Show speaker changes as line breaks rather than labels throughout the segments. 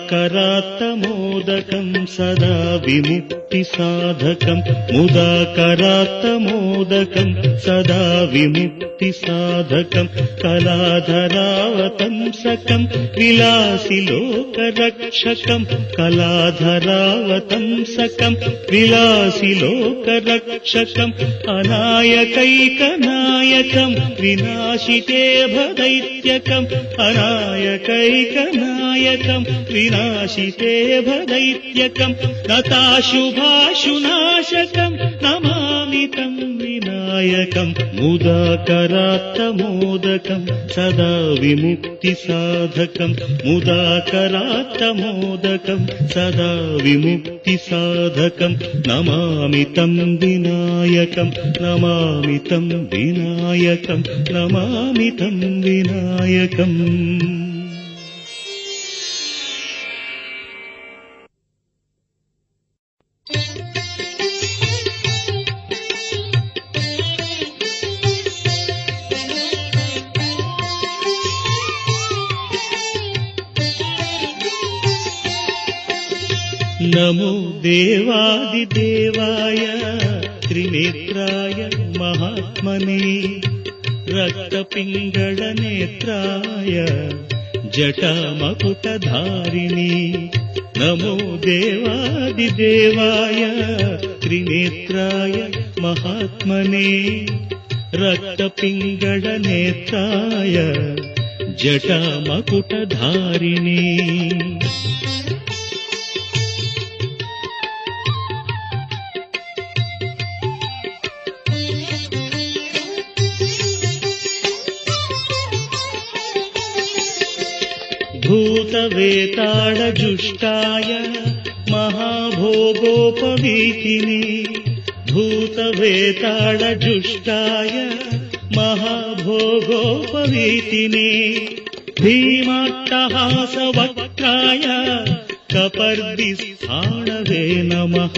मुदाकरात्तमोदकं सदा विमुक्तिसाधकं मुदाकरात्तमोदकं सदा विमुक्तिसाधकं कलाधरावतंसकं विलासि लोकरक्षकं कलाधरावतंसकं विलासि लोकरक्षकं अनायकैकनायकं विनाशितेभदैत्यकं अनायकैकनायकं विनाशितेभदैत्यकं नताशुभाशुनाशकं नमामि तं विनायकं मुदाकरात्तमोदकं सदा विमुक्तिसाधकं मुदाकरात्तमोदकं सदा विमुक्तिसाधकं नमामि तं विनायकं नमामि तं विनायकं नमामि तं विनायकम्। नमो देवादिदेवाय त्रिनेत्राय महात्मने रक्तपिङ्गळनेत्राय जटामकुटधारिणे नमो देवादिदेवाय त्रिनेत्राय महात्मने रक्तपिङ्गळनेत्राय जटामकुटधारिणे। भूतवेताळजुष्टाय महाभोगोपवीतिने भूतवेताळजुष्टाय महाभोगोपवीतिने भीमाट्टहासवक्त्राय कपर्दिस्थाणवे नमः।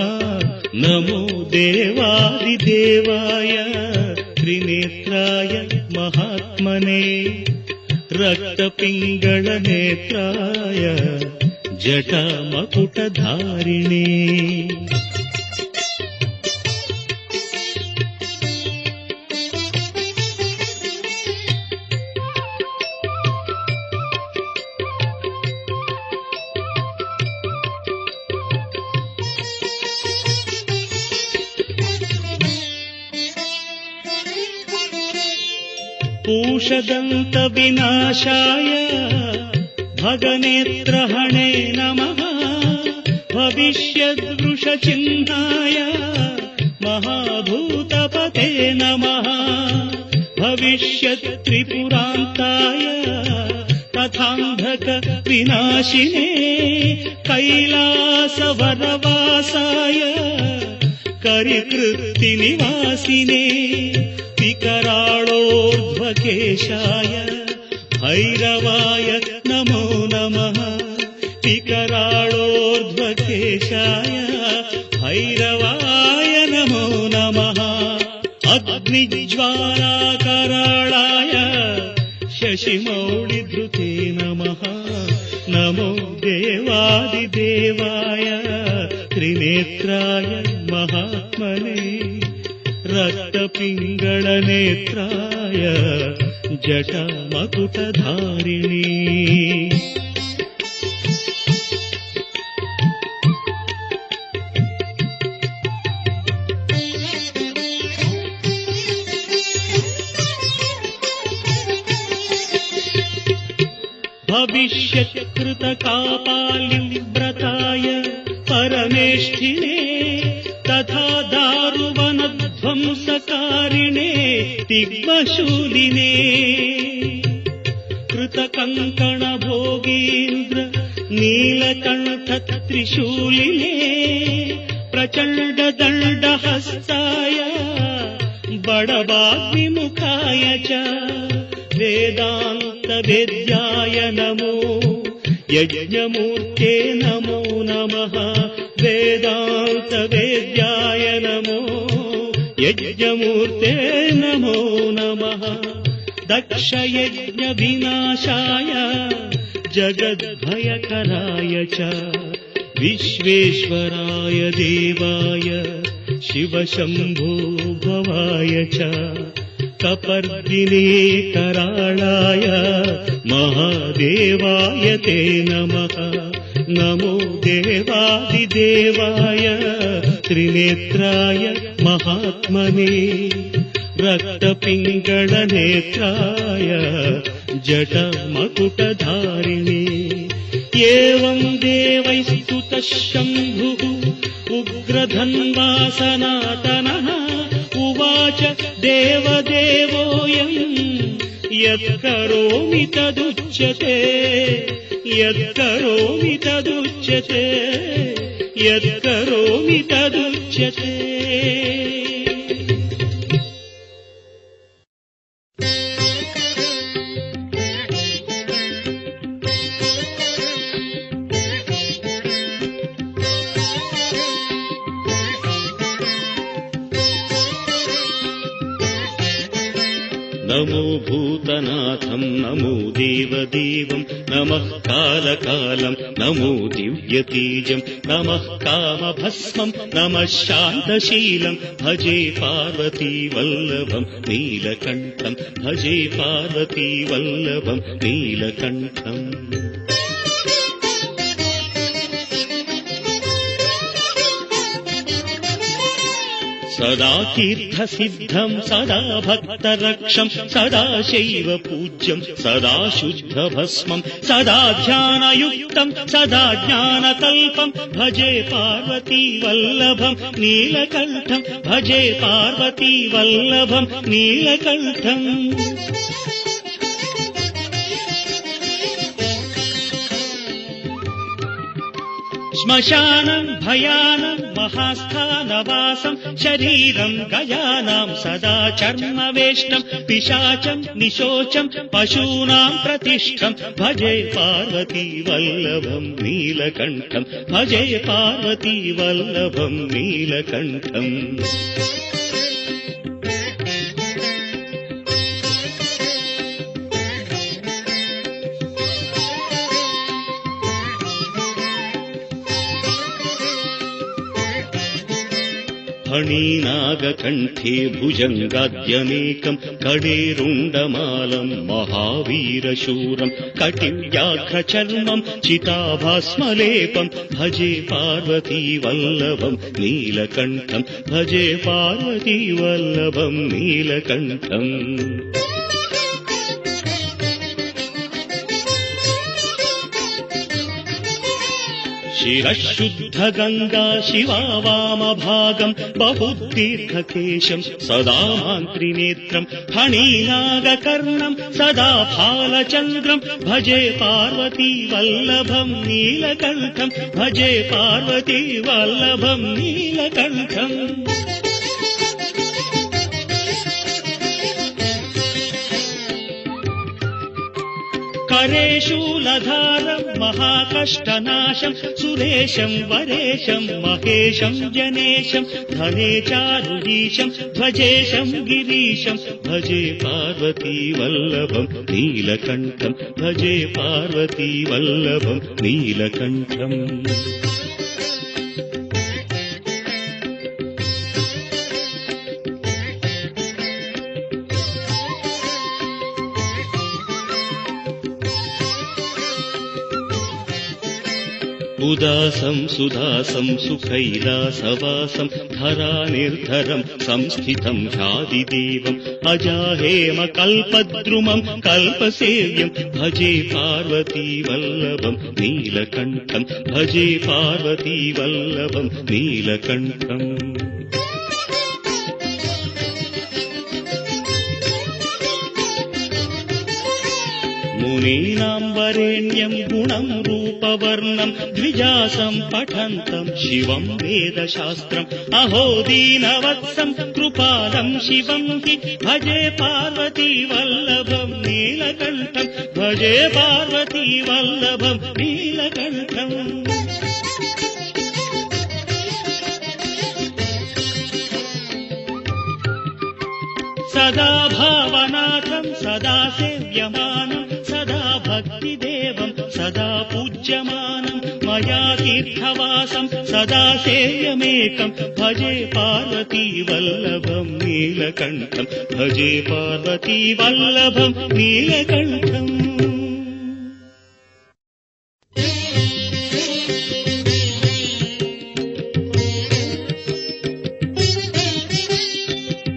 नमो देवादिदेवाय त्रिनेत्राय महात्मने रक्तपिङ्गळनेत्राय जटामकुटधारिणे। पूषदन्तविनाशाय भगनेत्रहणे नमः। भविष्यद्वृषचिह्नाय महाभूतपते नमः। भविष्यत्त्रिपुरान्ताय तथान्धकविनाशिने कैलासवरवासाय करिकृत्तिनिवासिने विकराळोर्ध्वकेशाय भैरवाय नमो नमः। विकराळोर्ध्वकेशाय भैरवाय नमो नमः। अग्निज्वालाकराळाय शशिमौळिधृते नमः। नमो देवादिदेवाय त्रिनेत्राय महात्मने रक्तपिङ्गळनेत्राय जटामकुटधारिणे। भविष्यत्कृतकापालिव्रताय परमेष्ठिने तथा दारुवनध्वंसकारिणे दिग्मशूलिने कृतकङ्कणभोगीन्द्र नीलकण्ठत्रिशूलिने प्रचण्डदण्डहस्ताय बडवाग्विमुखाय च वेदान्तवेद्याय नमो यज्ञमूर्ते नमो नमः। वेदान्तवेद्याय नमो यज्ञमूर्ते नमो नमः। दक्षयज्ञविनाशाय जगद्भयकराय च विश्वेश्वराय देवाय शिवशम्भो भवाय च कपर्दिने कराळाय महादेवाय ते नमः। नमो देवादिदेवाय त्रिनेत्राय महात्मने रक्तपिङ्गळनेत्राय जटमकुटधारिणे। एवं देवैस्तुतः शम्भुः उग्रधन्वा सनातनः उवाच देवदेवोऽयम् यत्करोमि तदुच्यते यत्करोमि तदुच्यते यत्करोमि तदुच्यते। नमो भूतनाथं नमो देवदेवं नमः कालकालं नमो दिव्यतेजं नमः कामभस्मं नमः शान्तशीलं भजे पार्वतीवल्लभं नीलकण्ठं भजे पार्वतीवल्लभं नीलकण्ठम्। सदा तीर्थसिद्धं सदा भक्तरक्षं सदा शैव पूज्यं सदा शुद्धभस्मं सदा ध्यानयुक्तं सदा ज्ञानकल्पं भजे पार्वतीवल्लभं नीलकण्ठं भजे पार्वतीवल्लभं नीलकण्ठम्। श्मशानं भयानं महास्थानवासं शरीरं गयानां सदा चर्मवेष्टं पिशाचं निशोचं पशूनां प्रतिष्ठं भजे पार्वतीवल्लभं नीलकण्ठं भजे पार्वतीवल्लभं नीलकण्ठम्। फणीनागकण्ठे भुजङ्गाद्यनेकं कडेरुण्डमालं महावीरशूरं कटिव्याघ्रचर्मं चिताभास्मलेपं भजे पार्वतीवल्लभं नीलकण्ठं भजे पार्वतीवल्लभं नीलकण्ठम्। शिरः शुद्धगङ्गा शिवा वामभागं बहुदीर्घकेशं सदा मान्त्रिनेत्रं फणीनागकर्णं सदा फालचन्द्रं भजे पार्वतीवल्लभं नीलकण्ठं भजे पार्वतीवल्लभं नीलकण्ठम्। करेशूलधारं महाकष्टनाशं सुरेशं वरेशं महेशं जनेशं धनेचारुरीशं ध्वजेशं गिरीशं भजे पार्वतीवल्लभं नीलकण्ठं भजे पार्वतीवल्लभं नीलकण्ठम्। उदासं सुदासं सुकैलासवासं धरानिर्धरं संस्थितं ह्यादिदेवम् अजाहेम कल्पद्रुमं कल्पसेव्यं भजे पार्वतीवल्लभं नीलकण्ठं भजे पार्वतीवल्लभं नीलकण्ठम्। मुनीनां वरेण्यं गुणं रूपवर्णं द्विजासं पठन्तं शिवं वेदशास्त्रम् अहो दीनवत्सं कृपालं शिवं हि भजे पार्वतीवल्लभं नीलकण्ठं भजे पार्वतीवल्लभं नीलकण्ठम्। सदा भावनाथं सदा सेव्यमानं सदा भक्तिदेवं सदा पूज्यमानं मया तीर्थवासं सदा सेयमेकं भजे पार्वतीवल्लभं नीलकण्ठं भजे पार्वतीवल्लभं नीलकण्ठम्।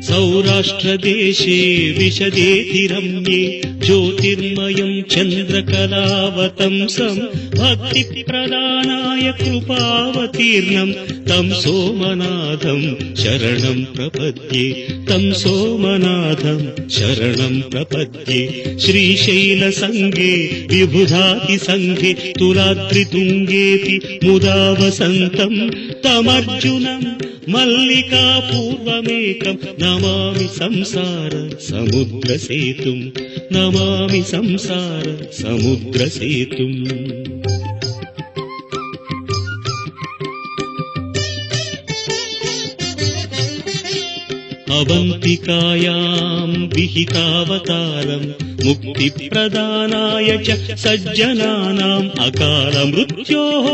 सौराष्ट्रदेशे विशदेति रम्ये ज्योतिर्मयं चन्द्रकलावतंसं भक्तिप्रदानाय कृपावतीर्णं तं सोमनाथं शरणं प्रपद्ये तं सोमनाथं शरणं प्रपद्ये। श्रीशैलसङ्गे विबुधातिसङ्गे तुलाद्रितुङ्गेति मुदा वसन्तं तमर्जुनं मल्लिकापूर्वमेकं नमामि संसार समुद्रसेतुं नमामि संसार समुद्रसेतुम्। अवन्तिकायां विहितावतारं मुक्तिप्रदानाय च सज्जनानाम् अकालमृत्योः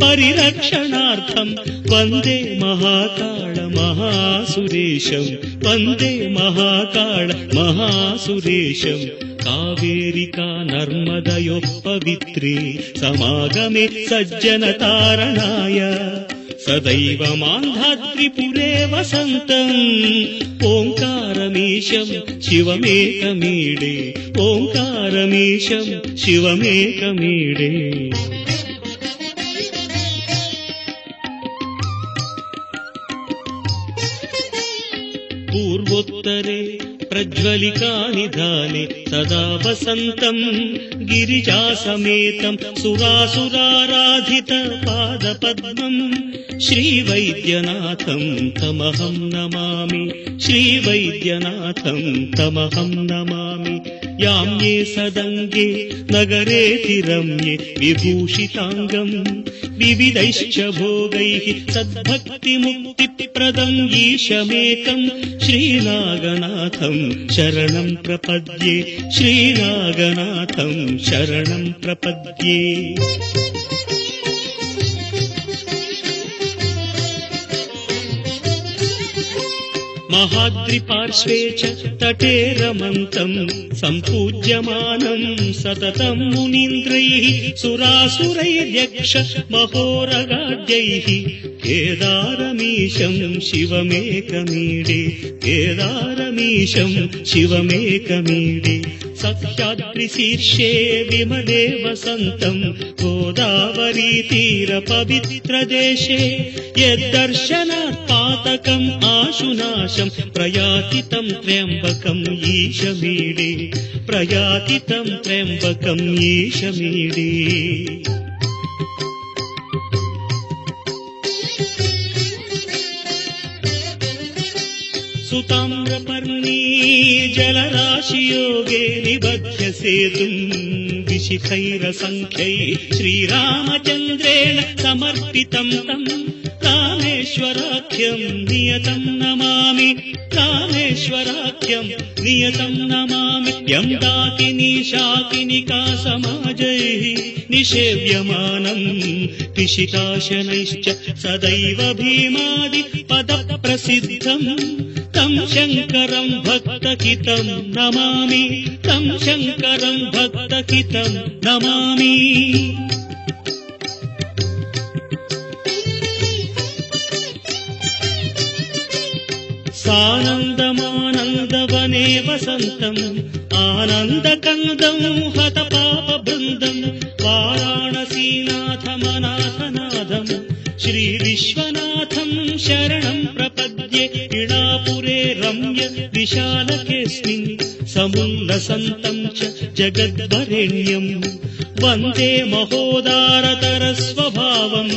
परिरक्षणार्थं वन्दे महाकाल महासुरेशं वन्दे महाकाल महासुरेशं। कावेरिका नर्मदयोः पवित्रे समागमे सज्जनतारणाय सदैव मान्धात्रिपुरे वसन्तम् ओङ्कारमीशं शिवमेकमीडे ओङ्कारमीशं शिवमेकमीडे। पूर्वोत्तरे प्रज्वलिकानिधाने सदा वसन्तं गिरिजासमेतं सुरासुराराधित पादपद्मं श्रीवैद्यनाथं तमहं नमामि श्रीवैद्यनाथं तमहं नमामि। याम्ये सदङ्गे नगरेति रम्ये विभूषिताङ्गं विविधैश्च भोगैः सद्भक्तिमुक्तिप्रदं ईशमेकं श्रीनागनाथं शरणं प्रपद्ये श्रीनागनाथं शरणं प्रपद्ये। महाद्रिपार्श्वे च तटे रमन्तं सम्पूज्यमानं सततं मुनीन्द्रैः सुरासुरैर्यक्ष महोरगाढ्यैः केदारमीशं शिवमेकमीडे केदारमीशं शिवमेकमीडे। सह्याद्रिशीर्षे विमले वसन्तं गोदावरीतीरपवित्रदेशे यद्दर्शनात् पातकम् आशुनाशं प्रयाति तं त्र्यम्बकम् ईशमीडे प्रयाति तं त्र्यम्बकम् ईशमीडे। सुताम्रपर्णी जलराशियोगे निबध्य सेतुं विशिखैरसङ्ख्यै श्रीरामचन्द्रेण समर्पितं तं रामेश्वराख्यं नियतं नमामि रामेश्वराख्यं नियतं नमामि। यं दाकिनी शाकिनिका समाजैः निषेव्यमानं पिशिताशनैश्च सदैव भीमादि पदप्रसिद्धं तं शङ्करं भक्तहितं नमामि तं शङ्करं भक्तहितं नमामि। सानन्दमानन्दवने वसन्तम् आनन्दकन्दं हतपापबृन्दं वाराणसीनाथमनाथनाथं श्रीविश्वनाथं शरणं प्रपद्ये। इडापुरे रम्य विशालकेऽस्मिन् समुल्लसन्तं च जगद्वरेण्यं वन्दे महोदारतरस्वभावं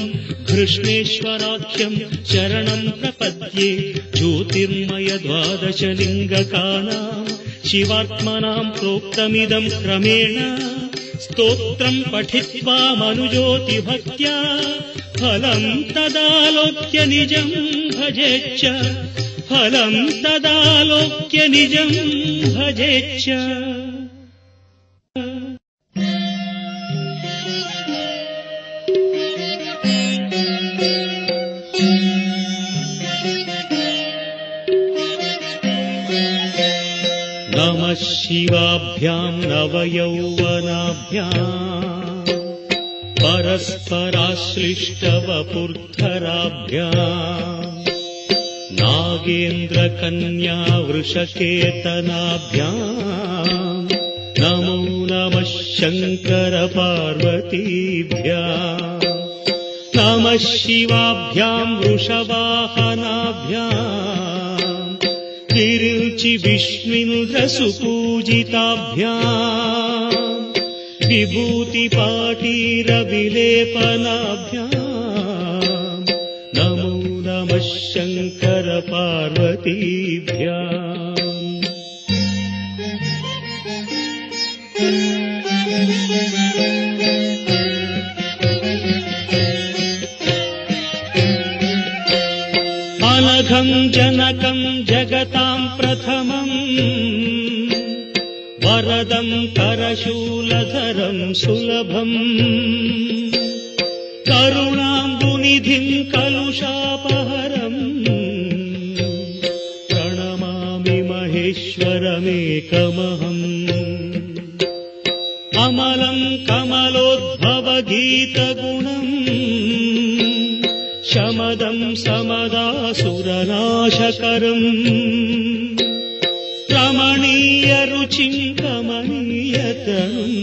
कृष्णेश्वराख्यं शरणं प्रपद्ये। ज्योतिर्मय द्वादशलिङ्गकानां शिवात्मनां प्रोक्तमिदं क्रमेण स्तोत्रं पठित्वा मनुज्योतिभक्त्या फलं तदालोक्य निजं भजेच्च फलं तदालोक्य निजं भजेच्च। नमः शिवाभ्याम् नवयौवनाभ्याम् परस्पराश्लिष्टवपुर्धराभ्याम् नागेन्द्रकन्या वृषकेतनाभ्याम् नमो नमः शङ्करपार्वतीभ्याम् नमः शिवाभ्याम् वृषवाहनाभ्याम् विरिञ्चि विष्णुन्द्रसुपूजिताभ्याम् विभूतिपाटीरविलेपनाभ्याम् नमो नमः शङ्करपार्वतीभ्याम् अनघम् जनकम् जगताम् प्रथमम् वरदम् करशूलधरम् सुलभम् करुणाम्बुनिधिम् कलुषापहरम् प्रणमामि महेश्वरमेकमहम् अमलम् कमलोद्भवगीतगुणम् शमदम् समदासुरनाशकरम् रमणीयरुचिम् कमनीयतनुम्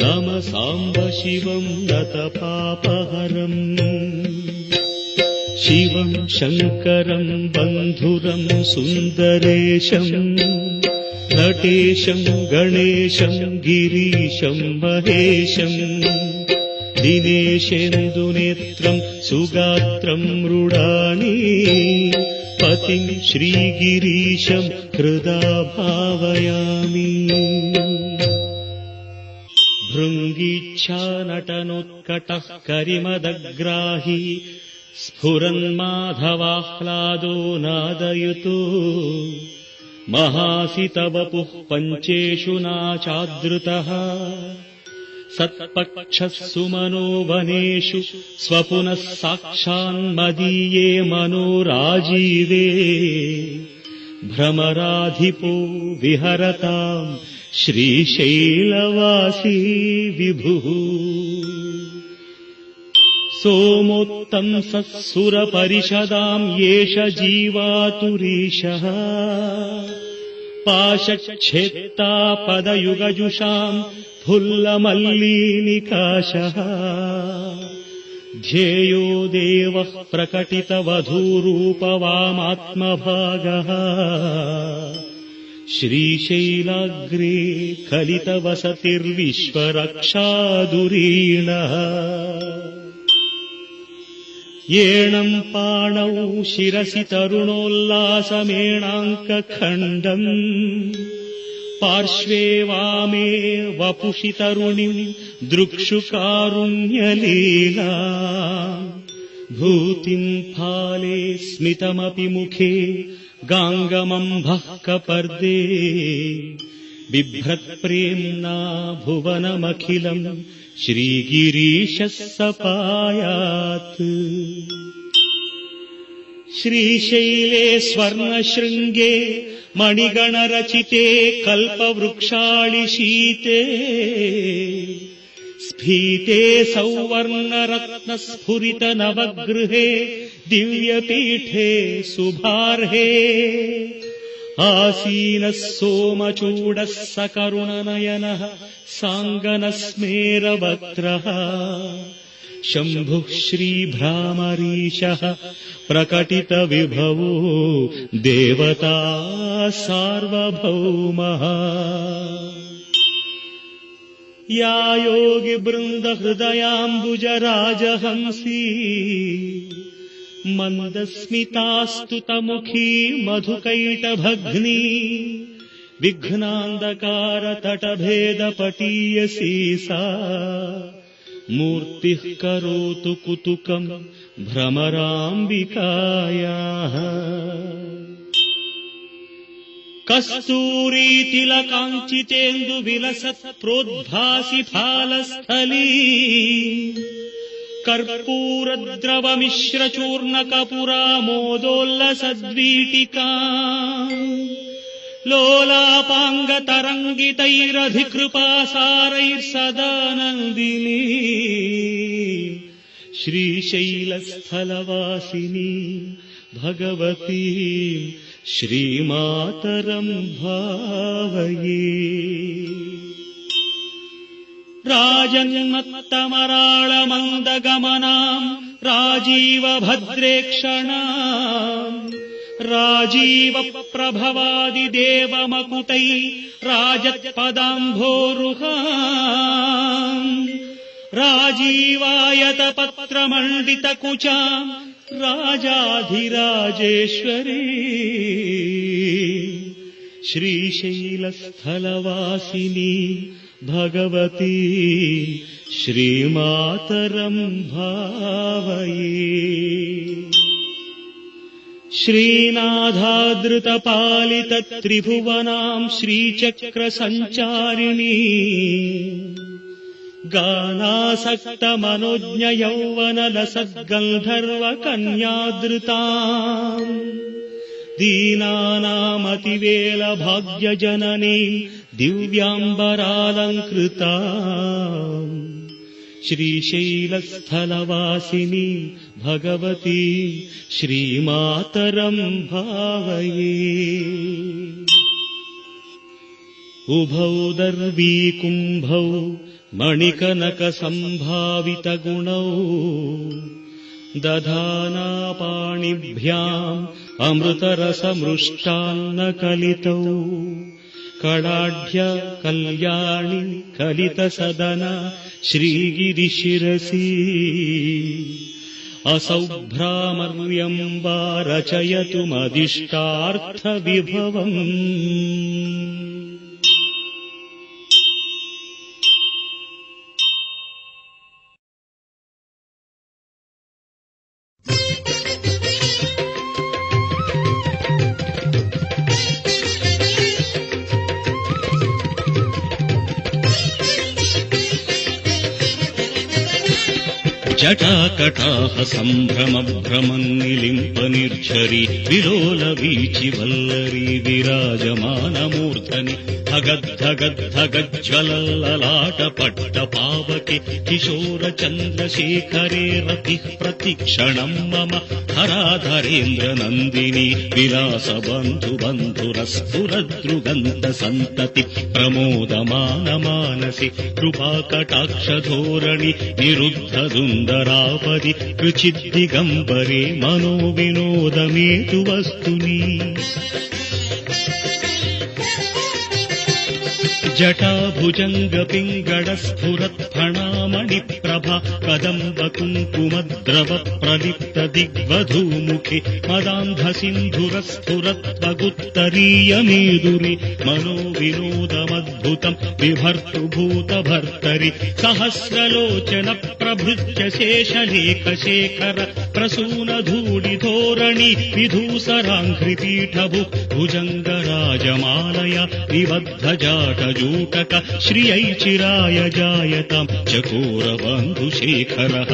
नम साम्ब शिवम् नतपापहरम् शिवम् शङ्करम् बन्धुरम् सुन्दरेशम् नटेशम् गणेशम् गिरीशम् महेशम् दिनेशेन्दुनेत्रम् सुगात्रम् मृडानि पतिम् श्रीगिरीशम् हृदा भावयामि भृङ्गीच्छा नटनोत्कटः करिमदग्राही स्फुरन्माधवाह्लादो नादयुतो महासितवपुः पञ्चेषु नाचादृतः सत्पक्षः सुमनो वनेषु स्वपुनः साक्षान्मदीये मनोराजीवे भ्रमराधिपो विहरताम् श्रीशैलवासी विभुः सोमोत्तंसः सुरपरिषदाम् येष जीवातुरीशः पाशच्छेत्ता पदयुगजुषाम् फुल्लमल्लीनिकाशः ध्येयो देवः प्रकटितवधूरूपवामात्मभागः श्रीशैलाग्रे कलितवसतिर्विश्वरक्षादुरीणः येणम् पाणौ शिरसि तरुणोल्लासमेणाङ्कखण्डम् पार्श्वे वामे वपुषि तरुणिम् दृक्षुकारुण्यलीला भूतिम् फाले स्मितमपि मुखे गाङ्गमम्भः कपर्दे बिभ्रत्प्रेम्णा भुवनमखिलम् श्रीगिरीशः सपायात् श्रीशैले स्वर्णशृङ्गे मणिगणरचिते कल्पवृक्षाळिशीते स्फीते सौवर्णरत्नस्फुरित नवगृहे दिव्यपीठे शुभार्हे आसीनः सोमचूडः सकरुणनयनः साङ्गनस्मेरवक्त्रः शम्भुः श्रीभ्रामरीशः प्रकटितविभवो देवता सार्वभौमः या योगिवृन्दहृदयाम्बुजराजहंसी मन्दस्मितास्तुतमुखी मधुकैटभग्नी विघ्नान्धकारतटभेदपटीयसी सा मूर्तिः करोतु कुतुकम् भ्रमराम्बिकायाः कस्तूरीतिलकाञ्चितेन्दुविलसत् प्रोद्भासि फालस्थली कर्पूरद्रवमिश्रचूर्णकपुरामोदोल्लसद्वीटिका लोलापाङ्गतरङ्गितैरधिकृपासारैर्सदानन्दिनी श्रीशैलस्थलवासिनी भगवती श्रीमातरं भावये। राजन्मत्तमराळमन्दगमनाम् राजीवभद्रेक्षणाम् राजीवप्रभवादिदेवमकुटै राजत्पदाम्भोरुहाम् राजीवायतपत्रमण्डितकुचाम् राजाधिराजेश्वरी श्रीशैलस्थलवासिनी भगवती श्रीमातरं भावये। श्रीनाथादृतपालितत्रिभुवनां श्रीचक्रसञ्चारिणी गानासक्तमनोज्ञयौवनलसद्गन्धर्वकन्यादृताम् दीनानामतिवेलभाग्यजननीं दिव्याम्बरालङ्कृताम् श्रीशैलस्थलवासिनी भगवती श्रीमातरं भावये। उभौ दर्वीकुम्भौ मणिकनकसम्भावितगुणौ दधानापाणिभ्याम् अमृतरसमृष्टान्नकलितौ कडाढ्य कल्याणि कलितसदन श्रीगिरिशिरसि असौ भ्रामर्यम्बा रचयतुमदिष्टार्थविभवम्। जटाकटाह सम्भ्रमभ्रमन्निलिम्प निर्झरि विलोलवीचि वल्लरी विराजमानमूर्धनि धगद्धगद्धगज्ज्वलल्ललाटपट्टपावके किशोरचन्द्रशेखरे रतिः प्रतिक्षणं मम हराधरेन्द्रनन्दिनी विलासबन्धुबन्धुरस्फुरदृगन्धसन्तति प्रमोदमानमानसि कृपाकटाक्षधोरणि निरुद्धदुन्दरापदि कृचिद्दिगम्बरे मनोविनोदमेतु वस्तुनि जटाभुजङ्गपिङ्गळस्फुरत्फणामणिप्रभा कदम्बकुङ्कुमद्रव प्रलिप्तदिग्वधूमुखे मदान्धसिन्धुरस्फुरत्वगुत्तरीयमेदुरि मनोविनोदमद्भुतम् बिभर्तुभूतभर्तरि सहस्रलोचन प्रभृत्य शेषलेखशेखर प्रसूनधूलिधोरणि विधूसराङ्घ्रिपीठभु भुजङ्गराजमालया निबद्धजाटजूटक श्रियै चिराय जायताम् चकोरबन्धुशेखरः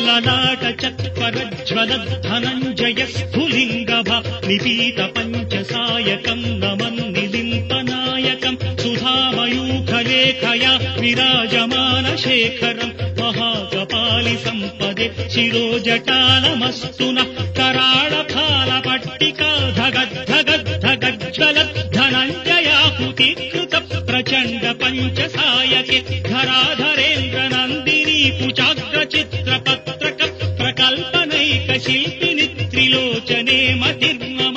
ललाटचत्वरज्ज्वलद्धनञ्जय स्फुलिङ्गभा निपीतपञ्चसायकम् नमन्निलिम्पनायकम् सुधामयूखलेखया विराजमानशेखरम् महाकपालि सम्पदे शिरोजटालमस्तु नः कराळफालपट्टिका धगद्धगद्धगज्ज्वलद्धनञ्जयाहुतिकृत प्रचण्ड पञ्चसायके धराधरेन्द्रनन्दिनी कुचाग्रचित्रपत्रक प्रकल्पनैकशिल्पिनि त्रिलोचने मतिर्मम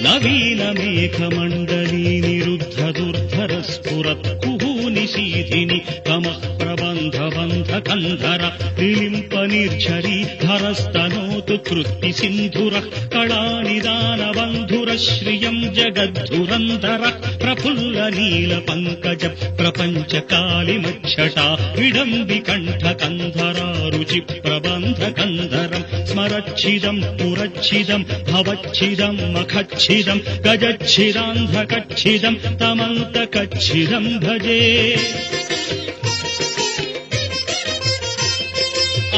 नवीनमेघमण्डली निरुद्धदुर्धरस्फुरत्कुहूनिशीधिनि तमः प्रबन्धवन् प्रबन्धकन्धर विलिम्पनिर्झरीधरस्तनोतु कृत्तिसिन्धुरः कलानिदानबन्धुरः श्रियम् जगद्धुरन्धरः प्रफुल्लनीलपङ्कज प्रपञ्चकालिमच्छटा विडम्बिकण्ठकन्धरा रुचिप्रबन्धकन्धरम् स्मरच्छिदम् पुरच्छिदम् भवच्छिदम् मखच्छिदम् गजच्छिदान्धकच्छिदम् तमन्तकच्छिदम् भजे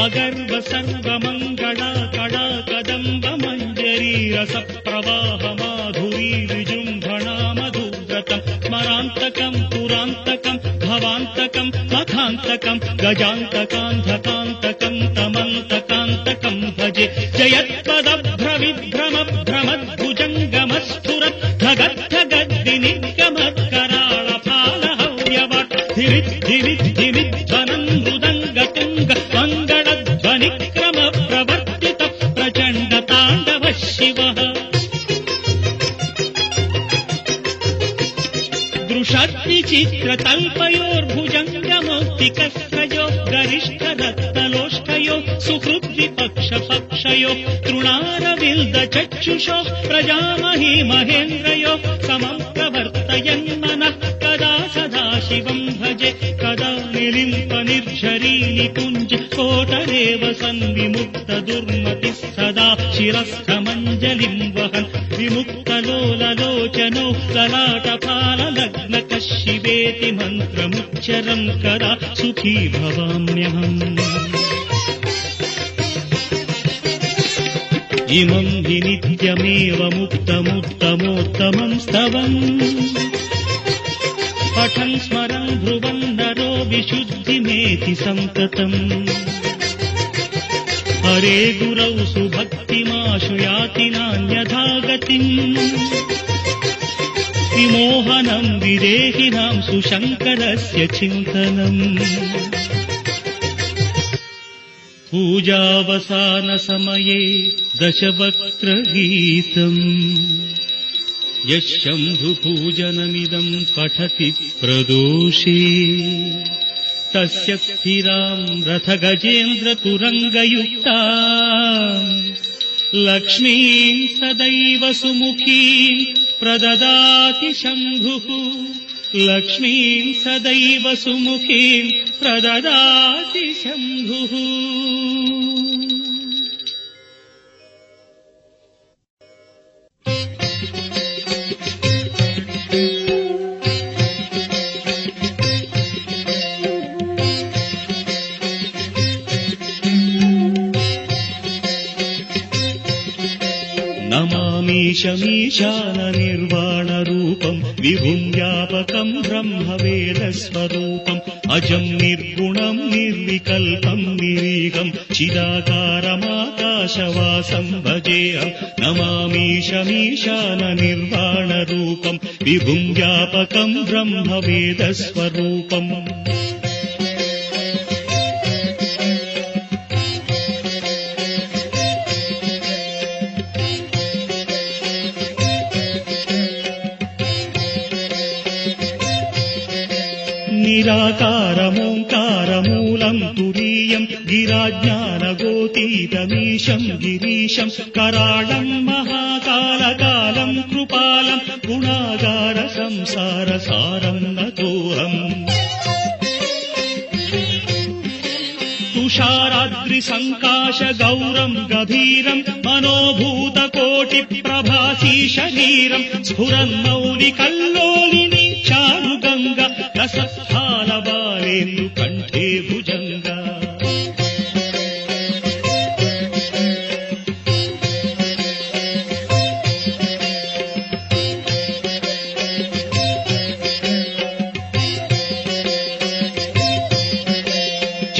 अगर्व सर्वमङ्गला कला कदम्ब मञ्जरी रसप्रवाह माधुरी विजृम्भणा मधुव्रतम् स्मरान्तकम् पुरान्तकम् भवान्तकम् मखान्तकम् गजान्तकान्धकान्तकम् तमन्तकान्तकम् भजे जयत्पदभ्रविभ्रमभ्रमद्भुजङ्गमस्फुरत् धगद्धगद्दिनिगमत्कराळफालहव्यवट् धिरिद्धिरिद्धिरिध्वनम् मृदङ्गतुङ्ग मङ्गलध्वनिक्रम प्रवर्तित प्रचण्डताण्डवः शिवः दृशद्विचित्रतल्पयोर्भुजङ्गमौक्तिकस्त्रयो गरिष्ठरत्नलोष्ठयो सुहृद्विपक्षपक्षयो तृणारविल्दचक्षुषो प्रजामही महेन्द्रयो समम् प्रवर्तयन् मनः कदा सदा शिवम् भजे कदा निलिम्पनिर्झरी निकुञ्ज कोटरेव सन्विमुक्तदुर्मतिः सदा शिरस्थमञ्जलिम् वहन् विमुक्तलोललोचनो ललाटपाललग्नकः शिवेति मन्त्रमुच्चरन् कदा सुखी भवाम्यहम् इमम् हि नित्यमेव मुक्तमुत्तमोत्तमम् स्तवम् पठन् स्मरन् ध्रुवन् नरो विशुद्धिमेति सन्ततम् हरे गुरौ सुभक्तिमाशु याति नान्यथा गतिम् विमोहनम् विदेहिनाम् सुशङ्करस्य चिन्तनम् पूजावसानसमये दशवक्त्रगीतम् यः शम्भुपूजनमिदम् पठति प्रदोषे तस्य स्थिराम् रथगजेन्द्रतुरङ्गयुक्ता लक्ष्मीम् सदैव सुमुखीम् प्रददाति शम्भुः लक्ष्मीम् सदैव सुमुखीम् प्रददाति शम्भुः नमामीशमीशाननिर्वाणरूपम् विभुम् व्यापकम् ब्रह्मवेदस्वरूपम् अजम् निर्गुणम् निर्विकल्पम् निरीहम् चिदाकारमाकाशवासम् भजेऽहम् नमामीशमीशाननिर्वाणरूपम् विभुम् व्यापकम् ब्रह्मवेदस्वरूपम् निराकारमोङ्कारमूलम् तुरीयम् गिराज्ञानगोतीतमीशम् गिरीशम् कराळम् महाकालकालम् कृपालम् गुणागार संसारसारम् नतोऽहम् तुषाराद्रिसङ्काश गौरम् गभीरम् मनोभूतकोटिप्रभासी शरीरम् स्फुरन्मौलिकल्लोलिनी चारुगङ्गा रसस्थालबालेन्दु कण्ठे भुजङ्गा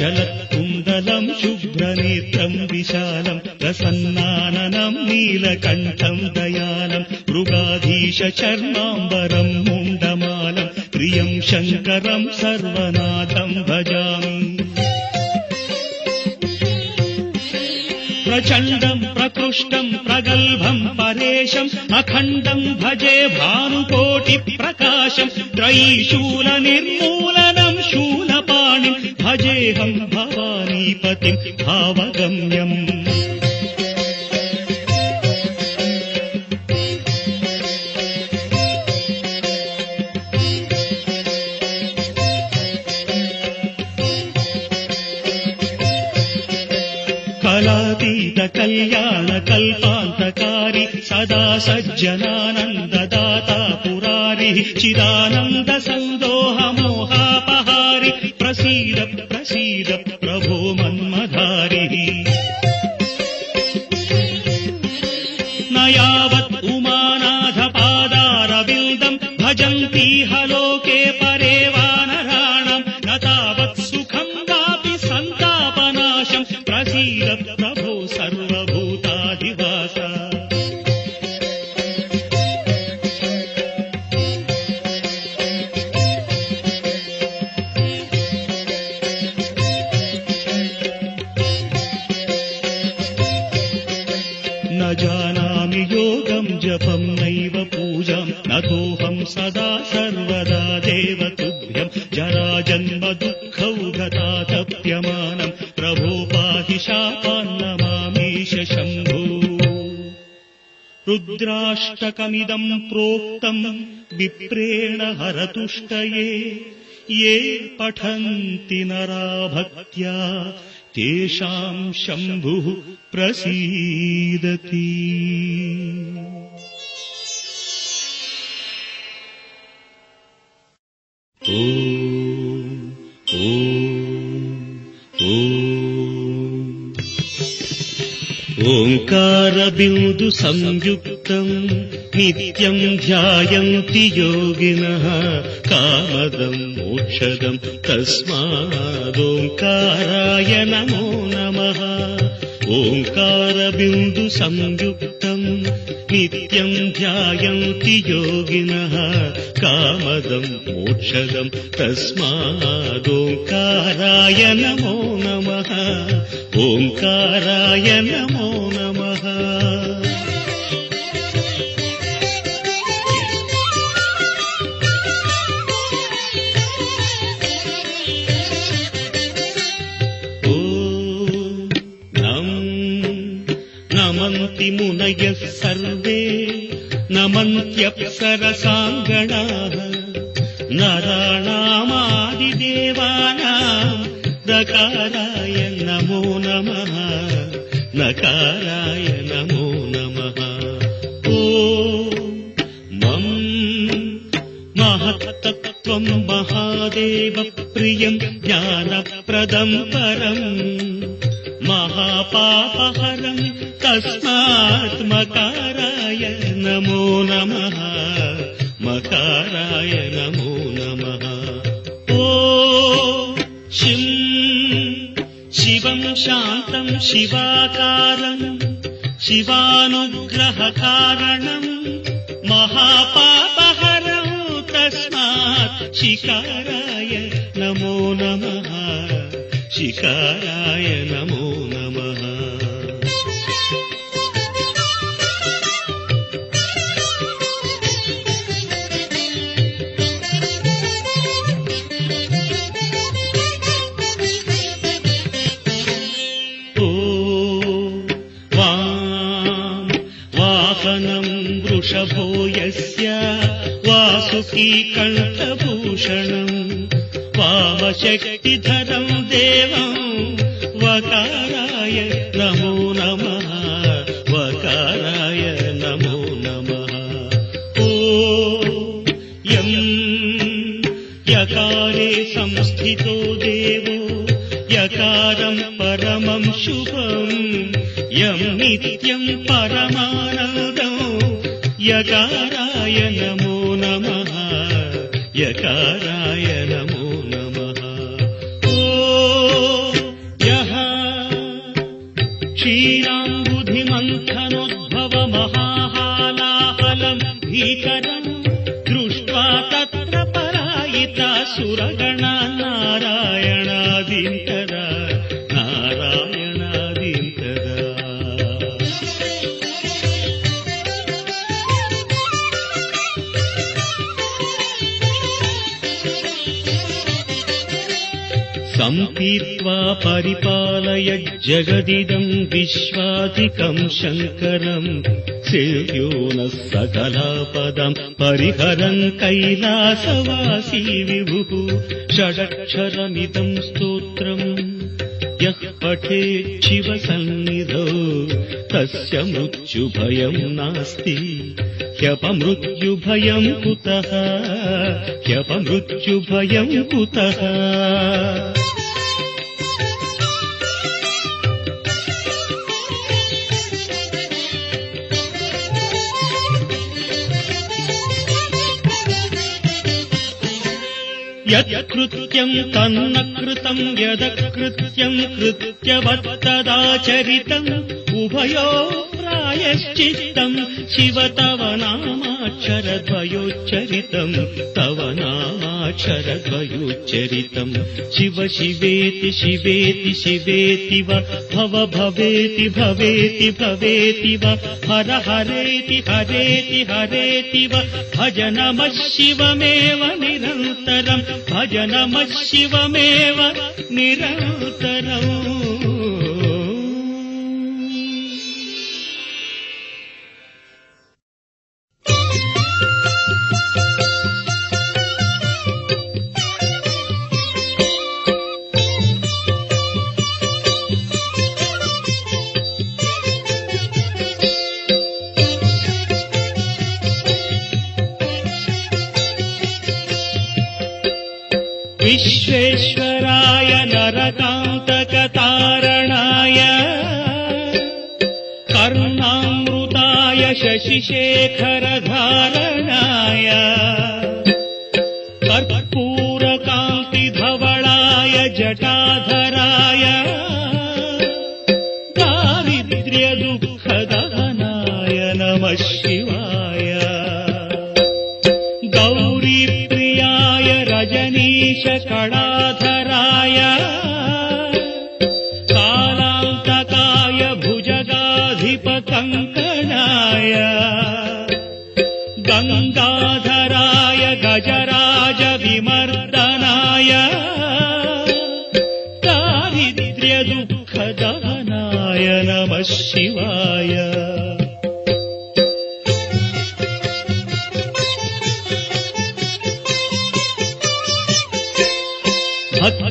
चलत्कुण्डलम् शुभ्रनेत्रम् विशालम् प्रसन्नाननम् नीलकण्ठम् दयालम् मृगाधीश चर्माम्बरम् मुण्डमालम् प्रियम् शङ्करम् सर्वनाथम् भजामि प्रचण्डम् प्रकृष्टम् प्रगल्भम् परेशम् अखण्डम् भजे भानुकोटिप्रकाशम् त्रयीशूलनिर्मूलनम् शूलपाणिम् భజేహం భవానీపతిం భావగమ్యం. కళాతీత కళ్యాణ కల్పాంతకారి సదా సజ్జనానందదాతా పురారి చిదానంద సందోహ మోహాపహారి ప్రసీద ప్రసీద ప్రభో మన్మధారి. నయావత్ ఉమానాథ పాదారవిందం భజంతీహ లోకే పరే వానరాణం నతావత్ సుఖం వాపి సంతాపనాశం ప్రసీద ప్రభో సర్వభూతాధివాస. న జానామి యోగం జపం నైవ పూజాం నతోహం సదా సర్వదా దేవతుభ్యం జరాజన్మ దుఃఖౌఘతాతప్యమానం ప్రభో పాహి శాపాన్నమామీశ శంభో. రుద్రాష్టకమిదం ప్రోక్తం విప్రేణ హరతుష్టయే ఏ పఠంతి నరా భక్త్యా తేషాం శంభుః ప్రసీదతి. ఓం ఓం ఓం. ఓంకార బిందు సంయుక్తం నిత్యం ధ్యాయంతి యోగినః కామదం మోక్షదం తస్మాదోంకారాయ నమో నమః. ఓంకార బిందు సంయుక్తం నిత్యం ధ్యాయంతి యోగినః కామదం మోక్షదం తస్మాదోంకారాయ నమో నమః. ఓంకారాయ నమో నమః. నమంతి మునయః సర్వే నమంత్యప్సరసాంగణాః నరాణామాదిదేవానాం నకారాయ నమో నమః. నకారాయ నమో నమః. ఓం మం మహత్తత్వం మహాదేవ ప్రియం జ్ఞానప్రదం పరం మహాపాపహరం తస్మాత్ మకారాయ నమో నమః. మకారాయ నమో నమః. ఓం శిం శివం శాంతం శివాకారం శివానుగ్రహకారణం మహాపాపహరం తస్మాత్ శికారాయ నమో నమః. శికారాయ నమో నమః. వాహనం వృషభో యస్య వాసుకీ కంఠభూషణం వామశక్తిధరం దేవం వకారాయ నమో నమః. వకారాయ నమో నమః. ఓం యం యకారే సంస్థితో దేవో యకారం పరమం శుభం యం నిత్యం పరమానందం యకారాయ నమో నమః. యకారాయ నమో నమః. ఓం యః క్షీరాంబుధిమంథనోద్భవ మహాహాలాహలం భీకరం దృష్ట్వా తత్ర పరాయితా సురగణా నారాయణాదింతరా నారాయణాదింతరా. तं पीत्वा परिपालय जगदिदं विश्वाधिकं शङ्करम् सेव्यो नः सकलापदं परिहरन् कैलासवासी विभुः षडक्षरमिदं स्तोत्रम् यः पठेत् शिवसन्निधौ तस्य मृत्युभयं नास्ति ह्यपमृत्युभयं कुतः ह्यपमृत्युभयं कुतः यत्कृत्यं तन्न कृतं यदकृत्यं कृत्यवत्तदाचरितम् उभयो प्रायश्चित्तं शिव तव नामाक्षरद्वयोच्चरितं तव नामाक्षरद्वयोच्चरितं शिव शिवेति शिवेति शिवेति वा भव भवेति भवेति भवेति वा हर हरेति हरेति हरेति वा भज नमः शिवमेव निरन्तरम् भज नमः शिवमेव निरन्तरम् विश्वेश्वराय नरकान्तकतारणाय कर्णामृताय शशिशेखरधारणाय कर्पूरकान्तिधवलाय जटाधराय दारिद्र्यदुःखदहनाय नमः शिवाय गौरीप्रियाय रजनीशकणाधराय कालान्तकाय भुजगाधिपकङ्कणाय गङ्गाधराय गजराजविमर्दनाय दारिद्र्यदुःखदहनाय नमः शिवाय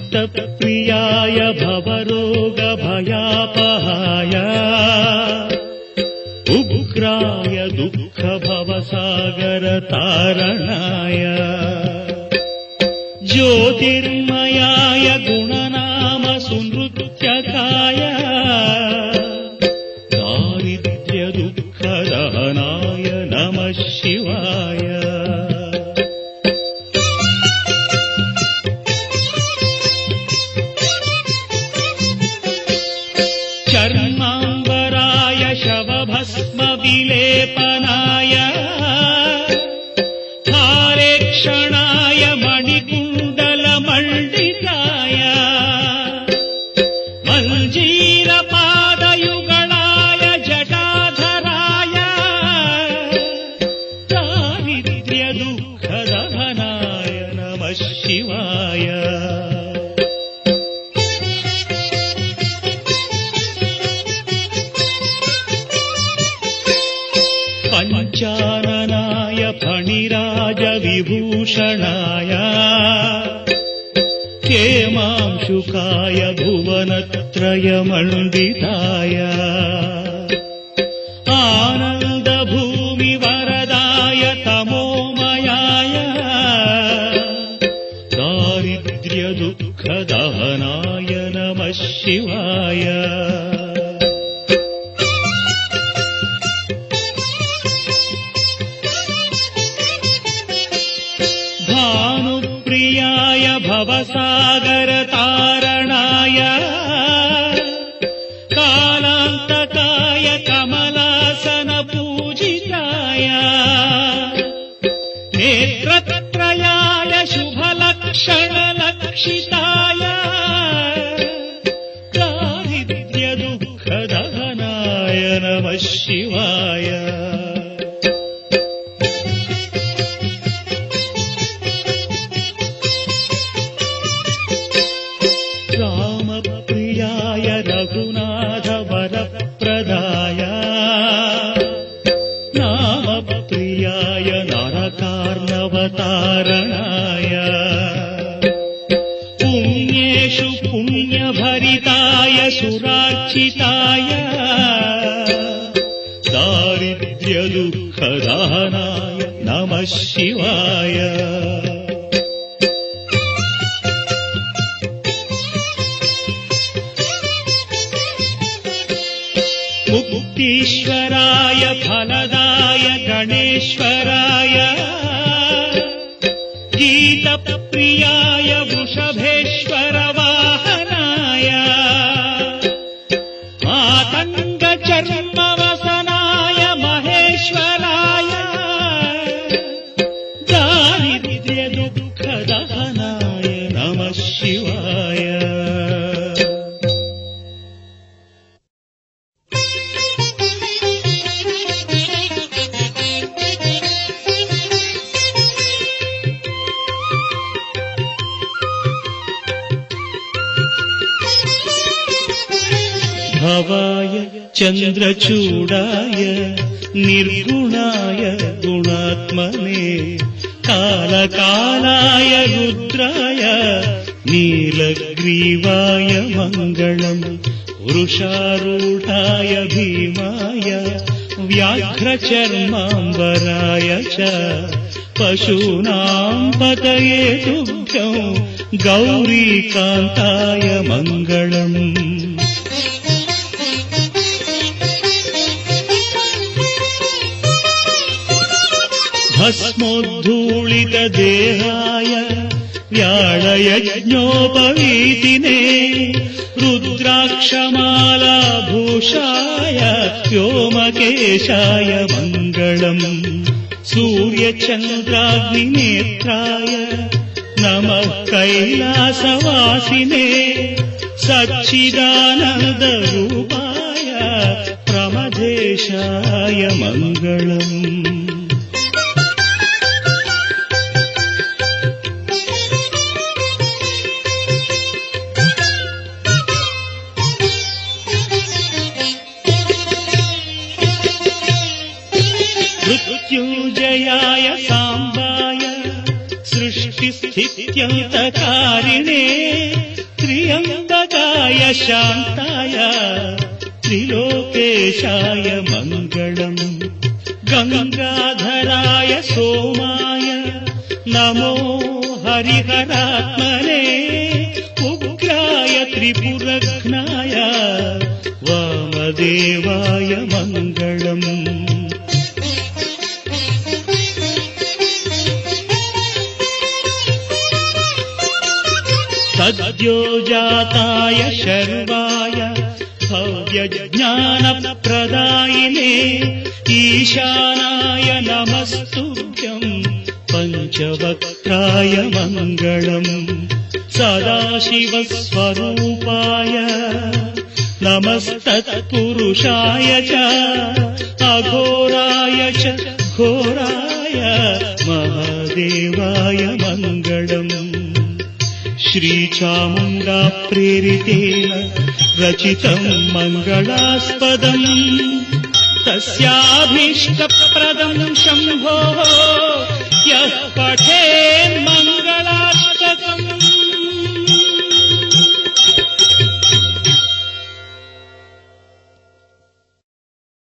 भक्तप्रियाय भवरोगभयापहाय उग्राय दुःखभवसागरतारणाय ज्योतिर्मयाय गुणनाम सुनृत्यकाय दारिद्र्यदुःखदहनाय नमः शिवाय चर्माम्बराय शवभस्मविलेपनाय हारेक्षणाय मणिकुण्डलमण्डिताय मञ्जीरपादयुगणाय जटाधराय दारिद्र्यदुःखदहनाय नमः शिवाय पञ्चाननाय फणिराजविभूषणाय हेमांशुकाय भुवनत्रयमण्डिताय आनन्दभूमिवरदाय तमोमयाय दारिद्र्यदुःखदहनाय नमः शिवाय भानुप्रियाय भवसागरतारणाय कालान्तकाय कमलासनपूजिताय नेत्रत्रयाय शुभलक्षणलक्षिताय दारिद्र्यदुःखदहनाय नमः शिवाय विमोचनाय दारिद्र्यदुःखदहनाय नमः शिवाय। मुक्तीश्वराय फलदाय गणेश्वराय गीतप्रियाय वृषभेश्वर वाहनाय आतङ्गचर्मवसनाय महेश्वराय दारिद्र्यदुःखदहनाय नमः शिवाय। भवाय चन्द्रचूडाय निर्गुणाय गुणात्मने कालकालाय रुद्राय नीलग्रीवाय मङ्गलम् वृषारूढाय भीमाय व्याघ्रचर्माम्बराय च पशूनां पतये तुभ्यं गौरीकान्ताय मङ्गलम्। भस्मोद्धूलितदेहाय व्याळयज्ञोपवीतिने रुद्राक्षमालाभूषाय व्योमकेशाय मङ्गलम्। सूर्यचन्द्राग्निनेत्राय नमः कैलासवासिने सच्चिदानन्दरूपाय प्रमदेशाय मङ्गलम्। मृत्युञ्जयाय साम्बाय सृष्टिस्थित्यन्तकारिणे त्र्यम्बकाय शान्ताय त्रिलोकेशाय मङ्गलम्। गङ्गाधराय सोमाय नमो हरिहरात्मने उग्राय त्रिपुरघ्नाय वामदेवाय मङ्गलम्। सद्योजाताय शर्वाय भव्यज्ञानप्रदायिने ईशानाय नमस्तुभ्यं पञ्चवक्त्राय मङ्गलम्। सदाशिवस्वरूपाय नमस्तत्पुरुषाय च अघोराय च घोराय महादेवाय मङ्गलम्। श्रीचामुण्डा प्रेरितेन रचितं मङ्गलास्पदम् तस्याभीष्टप्रदं शम्भोः यः पठेन्मङ्गलाष्टकम्।